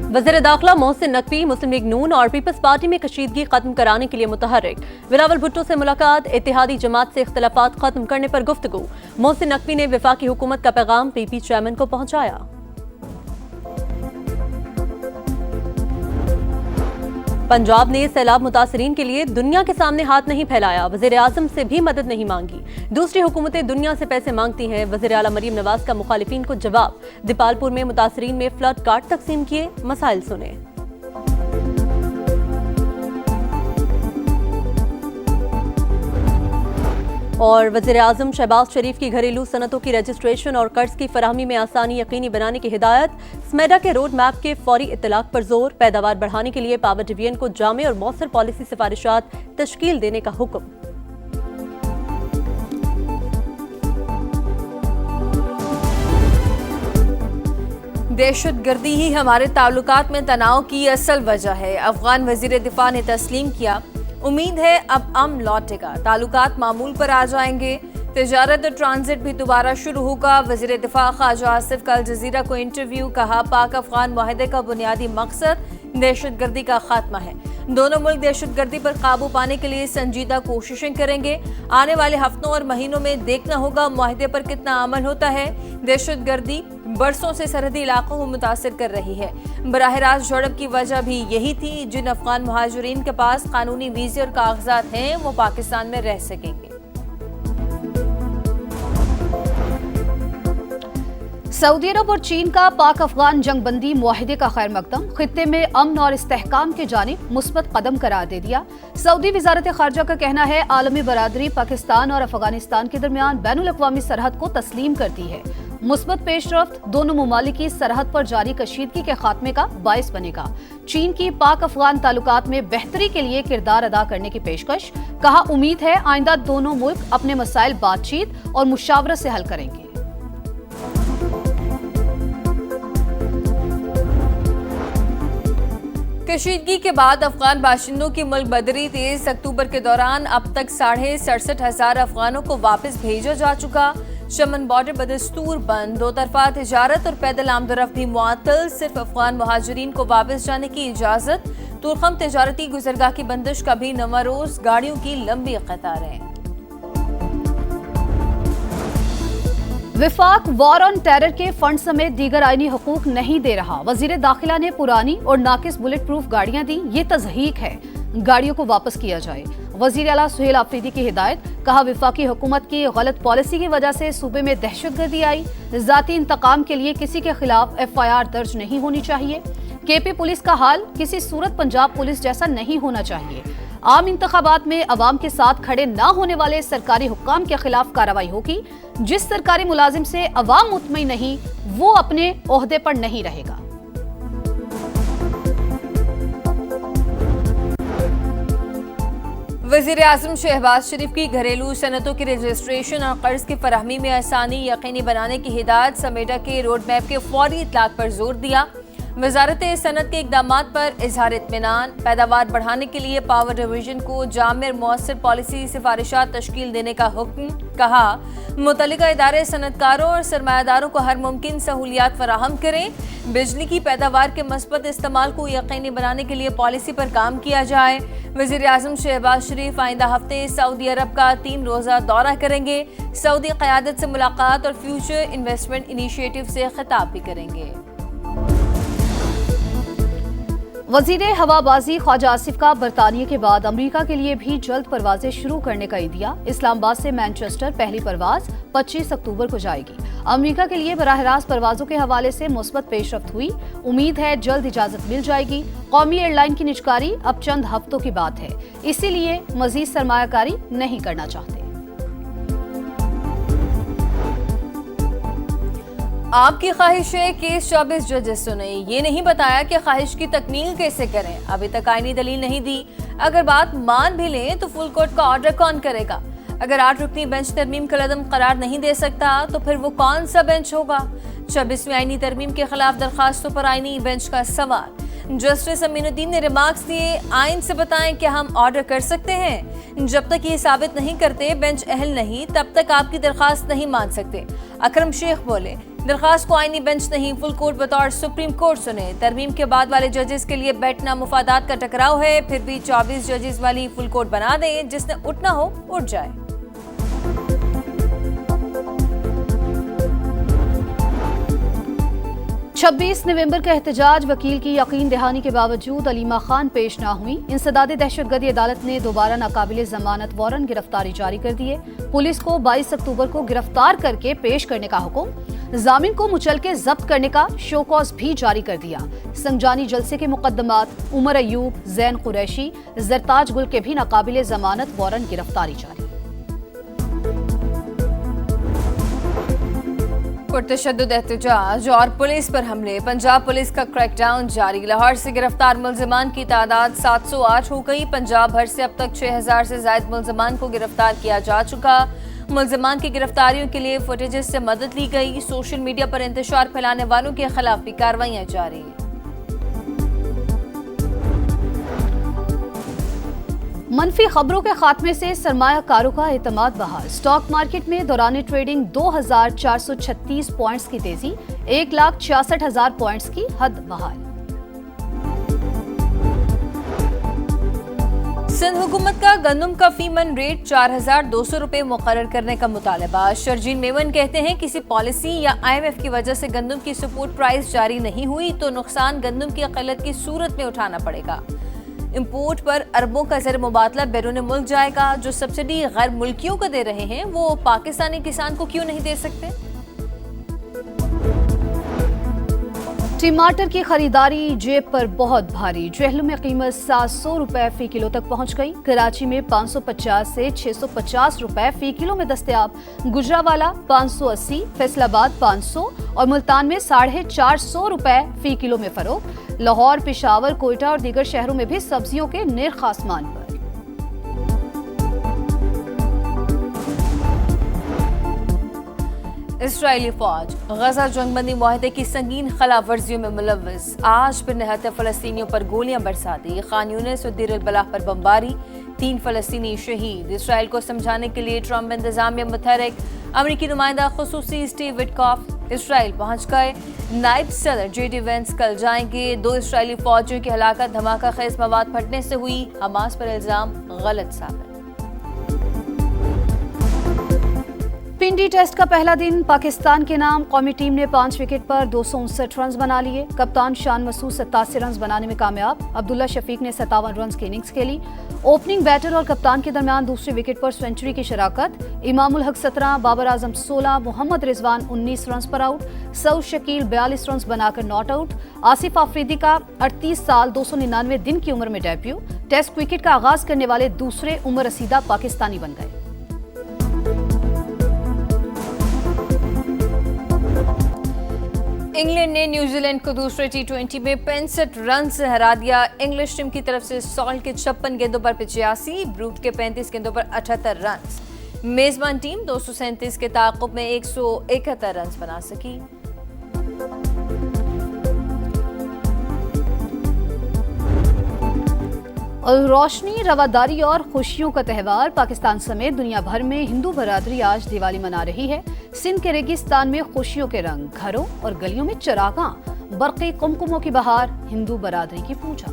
वज़ीर दाखिला मोहसिन नकवी मुस्लिम लीग नून और पीपल्स पार्टी में कशीदगी खत्म कराने के लिए मुतहर्रिक। बिलावल भुट्टो से मुलाकात, इत्तेहादी जमात से इख्तलाफात खत्म करने पर गुफ्तगू। मोहसिन नकवी ने वफाकी हुकूमत का पैगाम पीपी चेयरमैन को पहुंचाया। पंजाब ने सैलाब मुतासरीन के लिए दुनिया के सामने हाथ नहीं फैलाया, वज़ीर आज़म से भी मदद नहीं मांगी। दूसरी हुकूमतें दुनिया से पैसे मांगती हैं, वज़ीर आला मरीम नवाज का मुखालिफिन को जवाब। दीपालपुर में मुतासरीन में फ्लड कार्ड तकसीम किए, मसाइल सुने। और वज़ीर आज़म शहबाज शरीफ की घरेलू सनतों की रजिस्ट्रेशन और कर्ज की फराहमी में आसानी यकीनी बनाने की हिदायत। स्मेडा के रोड मैप के फौरी इत्तलाक पर जोर। पैदावार बढ़ाने के लिए पावर डिवीजन को जामे और मौसर पॉलिसी सिफारिशात तश्कील देने का हुक्म। दहशतगर्दी ही हमारे ताल्लुकात में तनाव की असल वजह है, अफगान वज़ीर दिफा ने तस्लीम किया। उम्मीद है अब अमन लौटेगा, ताल्लुकात मामूल पर आ जाएंगे। तिजारत और ट्रांजिट भी दोबारा शुरू होगा। वज़ीर दिफा ख्वाजा आसिफ का अल जज़ीरा को इंटरव्यू। कहा, पाक अफगान मुआहदे का बुनियादी मकसद दहशतगर्दी का खात्मा है। दोनों मुल्क दहशतगर्दी पर काबू पाने के लिए संजीदा कोशिशें करेंगे। आने वाले हफ्तों और महीनों में देखना होगा मुआहदे पर कितना अमल होता है। दहशतगर्दी बरसों से सरहदी इलाकों को मुतासर कर रही है। बराह रास्त झड़प की वजह भी यही थी। जिन अफगान मुहाजिरीन के पास कानूनी वीजे और कागजात हैं, वो पाकिस्तान में रह सकेंगे। सऊदी अरब और चीन का पाक अफगान जंगबंदी मुआहिदे का खैर मकदम खित्ते में अमन और इस्तेहकाम की जानिब मुस्बत कदम करार दे दिया। सऊदी वजारत खारजा का कहना है, आलमी बरादरी पाकिस्तान और अफगानिस्तान के दरमियान बैनुल अक़वामी सरहद को तस्लीम करती है। मुस्बत पेशरफ्त दोनों ममालिक की सरहद पर जारी कशीदगी के खात्मे का बायस बनेगा। चीन की पाक अफगान ताल्लुकात में बेहतरी के लिए किरदार अदा करने की पेशकश। कहा, उम्मीद है आइंदा दोनों मुल्क अपने मसाइल बातचीत और मुशावरत से हल करेंगे। कशीदगी के बाद अफगान बाशिंदों की मुल्क बदरी। 23 अक्टूबर के दौरान अब तक 67,500 अफगानों को वापस भेजा जा चुका। शमन बॉर्डर बदस्तूर बंद, दो तरफा तिजारत और पैदल आमदरफ्त भी मुअत्तल। सिर्फ अफगान मुहाजिरीन को वापस जाने की इजाजत। तुरखम तिजारती गुजरगाह की बंदिश का भी नवा रोज, गाड़ियों की लंबी कतारें। विफाक वॉर ऑन टेरर के फंड समेत दीगर आईनी हुकूक नहीं दे रहा। वजीर दाखिला ने पुरानी और नाकिस बुलेट प्रूफ गाड़ियां दी, ये तज़हीक है, गाड़ियों को वापस किया जाए। वजीर आला सुहेल आफरीदी की हिदायत। कहा, विफाकी हुकूमत की गलत पॉलिसी की वजह से सूबे में दहशतगर्दी आई। जाती इंतकाम के लिए किसी के खिलाफ FIR दर्ज नहीं होनी चाहिए। KP पुलिस का हाल किसी सूरत पंजाब पुलिस जैसा नहीं होना चाहिए। आम इंतखाबात में अवाम के साथ खड़े न होने वाले सरकारी हुक्काम के खिलाफ कार्रवाई होगी। जिस सरकारी मुलाजिम से अवाम मुतमईन नहीं, वो अपने ओहदे पर नहीं रहेगा। वज़ीर आज़म शहबाज शरीफ की घरेलू सनतों की रजिस्ट्रेशन और कर्ज की फराहमी में आसानी यकीनी बनाने की हिदायत। समेटा के रोड मैप के फौरी इतलाक पर जोर दिया। वजारत सनत के इकदामात पर इजहार इत्मीनान। पैदावार बढ़ाने के लिए पावर डिवीजन को जामिर मौसर पॉलिसी सिफारिशात तश्कील देने का हुक्म। कहा, मुतल्लिका इदारे सनतकारों और सरमायादारों को हर मुमकिन सहूलियात फराहम करें। बिजली की पैदावार के मस्बत इस्तेमाल को यकीनी बनाने के लिए पॉलिसी पर काम किया जाए। वज़ीर आज़म शहबाज शरीफ आइंदा हफ्ते सऊदी अरब का 3 रोज़ा दौरा करेंगे। सऊदी क़यादत से मुलाकात और फ्यूचर इन्वेस्टमेंट इनिशिएटिव से खिताब भी करेंगे। वजीर हवाबाजी ख्वाजा आसिफ का बरतानिया के बाद अमरीका के लिए भी जल्द परवाजें शुरू करने का इंदिया। इस्लामाबाद से मैनचेस्टर पहली परवाज 25 अक्टूबर को जाएगी। अमरीका के लिए बराह रास्त परवाजों के हवाले से मुस्बत पेशरफ्त हुई। उम्मीद है जल्द इजाजत मिल जाएगी। कौमी एयरलाइन की निजकारी अब चंद हफ्तों की बात है, इसीलिए मजीद सरमायाकारी नहीं करना चाहते। आपकी ख्वाहिश है केस 24 जजेस सुने। ये नहीं बताया कि ख्वाहिश की तकमील कैसे करें। अभी तक आईनी दलील नहीं दी। अगर बात मान भी लें तो फुल कोर्ट का ऑर्डर कौन करेगा? अगर 8 रुकनी बेंच तरमीम का कदम करार नहीं दे सकता तो फिर वो कौन सा बेंच होगा? 26वीं आईनी तरमीम के खिलाफ दरखास्तों पर आईनी बेंच का सवाल। जस्टिस अमीनुद्दीन ने रिमार्क्स दिए, आइन से बताएं क्या हम ऑर्डर कर सकते हैं। जब तक ये साबित नहीं करते बेंच अहल नहीं, तब तक आपकी दरखास्त नहीं मान सकते। अकरम शेख बोले, दरखास्त को आईनी बेंच नहीं फुल कोर्ट बतौर सुप्रीम कोर्ट सुने। तरमीम के बाद वाले जजेस के लिए बैठना मुफादात का टकराव है, फिर भी 24 जजेस वाली फुल कोर्ट बना दें, जिसने उठना हो उठ जाए। छब्बीस नवंबर का एहतजाज वकील की यकीन दहानी के बावजूद अलीमा खान पेश ना हुई। इंसदाद दहशतगर्दी अदालत ने दोबारा नाकाबिले जमानत वारंट गिरफ्तारी जारी कर दिए। पुलिस को 22 अक्टूबर को गिरफ्तार करके पेश करने का हुक्म, जामिन को मुचलके जब्त करने का शोकॉज भी जारी कर दिया। संजानी जलसे के मुकदमात उमर अयूब, जैन कुरैशी, जरताज गुल के भी नाकाबिले जमानत वारंट गिरफ्तारी जारी। पुरतशद्दुद एहतजाज और पुलिस पर हमले, पंजाब पुलिस का क्रैकडाउन जारी। लाहौर से गिरफ्तार मुल्जिमान की तादाद 708 हो गई। पंजाब भर से अब तक 6000 से ज्यादा मुल्जिमान को गिरफ्तार किया जा चुका। मुल्जिमान की गिरफ्तारियों के लिए फुटेजेस से मदद ली गई। सोशल मीडिया पर इंतशार फैलाने वालों के खिलाफ भी कार्रवाइयां जारी। मनफी खबरों के खात्मे से सरमायाकारों का एतमाद बहाल। स्टॉक मार्केट में दौरान ट्रेडिंग 2436 पॉइंट्स की तेजी, 1,66,000 पॉइंट्स की हद बहाल। सिंध हुकूमत का गंदम का फीमन रेट 4200 रुपए मुकर्रर करने का मुतालबा। शर्जील मेमन कहते हैं, किसी पॉलिसी या IMF की वजह से गंदम की सपोर्ट प्राइस जारी नहीं हुई तो नुकसान गंदम की किल्लत की सूरत में उठाना पड़ेगा। इंपोर्ट पर अरबों का ज़र मुबादला बैरून मुल्क जाएगा। जो सब्सिडी गैर मुल्कियों को दे रहे हैं वो पाकिस्तानी किसान को क्यों नहीं दे सकते। टमाटर की खरीदारी जेब पर बहुत भारी। जहलू में कीमत 700 रुपए फी किलो तक पहुंच गई। कराची में 550 से 650 रुपए फी किलो में दस्तयाब। गुजरावाला 580, फैसलाबाद 500 और मुल्तान में 450 रुपए फी किलो में फरोख्त। लाहौर, पेशावर, कोयटा और दीगर शहरों में भी सब्जियों के निर्ख आसमान पर। इसराइली फौज गजा जंगबंदी मुआहदे की संगीन खिलाफ वर्जियों में मुलव्वस। आज फिर निहत्तर फलस्तीनियों पर गोलियां बरसा दी। खान यूनिस और देर अल बलाह पर बमबारी, 3 फलस्तीनी शहीद। इसराइल को समझाने के लिए ट्रंप इंतजामिया मुतहरिक। अमरीकी नुमाइंदा खुसूसी स्टीव विटकॉफ इसराइल पहुंच गए। नायब सदर JD वेंस कल जाएंगे। 2 इसराइली फौजियों की हलाकत धमाका खेज मवाद फटने से हुई। हमास पर इल्जाम गलत साबित। पिंडी टेस्ट का पहला दिन पाकिस्तान के नाम। कौमी टीम ने 5 विकेट पर 259 रन बना लिए। कप्तान शान मसूद 87 रन बनाने में कामयाब। अब्दुल्ला शफीक ने 57 रन की इनिंग्स खेली। ओपनिंग बैटर और कप्तान के दरमियान दूसरे विकेट पर सेंचुरी की शराकत। इमामुल हक 17, बाबर आजम 16, मोहम्मद रिजवान 19 रन पर आउट। सऊद शकील 42 रन बनाकर नॉट आउट। आसिफ आफरीदी का 38 साल 299 दिन की उम्र में डेब्यू। टेस्ट क्रिकेट का आगाज करने वाले दूसरे उमर रसीदा पाकिस्तानी बन गए। इंग्लैंड ने न्यूजीलैंड को दूसरे T20 में 65 रन से हरा दिया। इंग्लिश टीम की तरफ से सॉल्ट के 56 गेंदों पर 85, ब्रूट के 35 गेंदों पर 78 रन। मेजबान टीम 237 के ताक़ुब में 171 रन बना सकी। और रोशनी, रवादारी और खुशियों का त्यौहार। पाकिस्तान समेत दुनिया भर में हिंदू बरादरी आज दिवाली मना रही है। सिंध के रेगिस्तान में खुशियों के रंग, घरों और गलियों में चरागां, बरक़ी कुमकुमों की बहार, हिंदू बरादरी की पूजा।